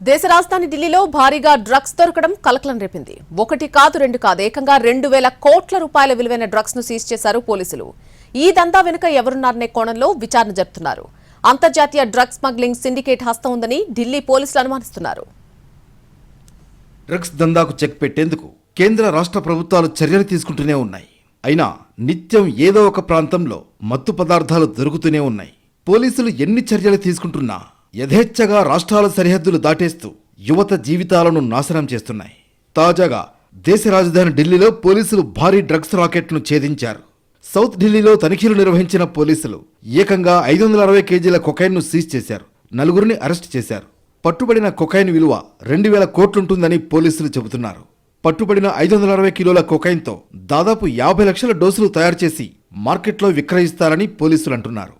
దేశ రాజధాని ఢిల్లీలో భారీగా డ్రగ్స్ దొరకడం కలకలం రేపింది. ఒకటి కాదు రెండు కాదు ఏకంగా 2,000 కోట్ల రూపాయల విలువైన డ్రగ్స్ ను సీజ్ చేశారు పోలీసులు. ఈ దందా వెనుక ఎవరున్నారనే కోణంలో విచారణ జరుపుతున్నారు. అంతర్జాతీయ డ్రగ్స్ స్మగ్లింగ్ సిండికేట్ హస్తం ఉందని ఢిల్లీ పోలీసులు అనుమానిస్తున్నారు. డ్రగ్స్ దందాకు చెక్ పెట్టేందుకు కేంద్ర రాష్ట్ర ప్రభుత్వాలు చర్యలు తీసుకుంటూనే ఉన్నాయి. అయినా నిత్యం ఏదో ఒక ప్రాంతంలో మత్తు పదార్థాలు దొరుకుతూనే ఉన్నాయి. పోలీసులు ఎన్ని చర్యలు తీసుకుంటున్నా యథేచ్ఛగా రాష్ట్రాల సరిహద్దులు దాటేస్తూ యువత జీవితాలను నాశనం చేస్తున్నాయి. తాజాగా దేశ రాజధాని ఢిల్లీలో పోలీసులు భారీ డ్రగ్స్ రాకెట్ను ఛేదించారు. సౌత్ ఢిల్లీలో తనిఖీలు నిర్వహించిన పోలీసులు ఏకంగా 560 కేజీల కొకైన్ను సీజ్ చేశారు. 4గురిని అరెస్ట్ చేశారు. పట్టుబడిన కొకైన్ విలువ 2,000 కోట్లుంటుందని పోలీసులు చెబుతున్నారు. పట్టుబడిన 560 కిలోల కొకైన్తో దాదాపు 50 లక్షల డోసులు తయారు చేసి మార్కెట్లో విక్రయిస్తారని పోలీసులు అంటున్నారు.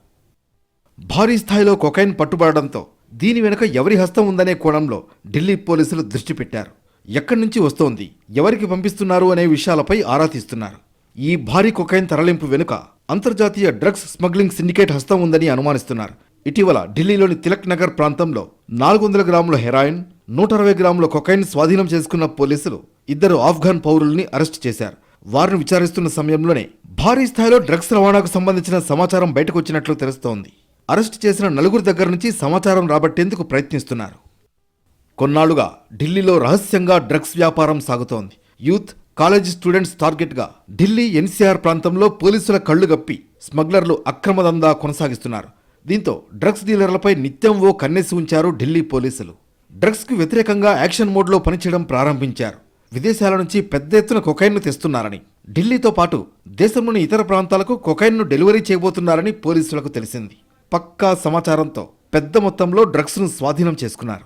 భారీ స్థాయిలో కొకైన్ పట్టుబడడంతో దీని వెనుక ఎవరి హస్తం ఉందనే కోణంలో ఢిల్లీ పోలీసులు దృష్టి పెట్టారు. ఎక్కడి నుంచి వస్తోంది, ఎవరికి పంపిస్తున్నారు అనే విషయాలపై ఆరా తీస్తున్నారు. ఈ భారీ కొకైన్ తరలింపు వెనుక అంతర్జాతీయ డ్రగ్స్ స్మగ్లింగ్ సిండికేట్ హస్తం ఉందని అనుమానిస్తున్నారు. ఇటీవల ఢిల్లీలోని తిలక్ నగర్ ప్రాంతంలో 400 గ్రాముల హెరాయిన్, 160 గ్రాముల కొకైన్ స్వాధీనం చేసుకున్న పోలీసులు 2 ఆఫ్ఘన్ పౌరుల్ని అరెస్ట్ చేశారు. వారిని విచారిస్తున్న సమయంలోనే భారీ స్థాయిలో డ్రగ్స్ రవాణాకు సంబంధించిన సమాచారం బయటకు వచ్చినట్లు తెలుస్తోంది. అరెస్ట్ చేసిన 4గురి దగ్గర నుంచి సమాచారం రాబట్టేందుకు ప్రయత్నిస్తున్నారు. కొన్నాళ్లుగా ఢిల్లీలో రహస్యంగా డ్రగ్స్ వ్యాపారం సాగుతోంది. యూత్, కాలేజీ స్టూడెంట్స్ టార్గెట్గా ఢిల్లీ ఎన్సీఆర్ ప్రాంతంలో పోలీసుల కళ్లు గప్పి స్మగ్లర్లు అక్రమ దందా కొనసాగిస్తున్నారు. దీంతో డ్రగ్స్ డీలర్లపై నిత్యం ఓ కన్నేసి ఉంచారు ఢిల్లీ పోలీసులు. డ్రగ్స్కు వ్యతిరేకంగా యాక్షన్ మోడ్లో పనిచేయడం ప్రారంభించారు. విదేశాల నుంచి పెద్ద ఎత్తున కొకైన్ను తెస్తున్నారని, ఢిల్లీతో పాటు దేశంలోని ఇతర ప్రాంతాలకు కొకైన్ను డెలివరీ చేయబోతున్నారని పోలీసులకు తెలిసింది. పక్కా సమాచారంతో పెద్ద మొత్తంలో డ్రగ్స్ను స్వాధీనం చేసుకున్నారు.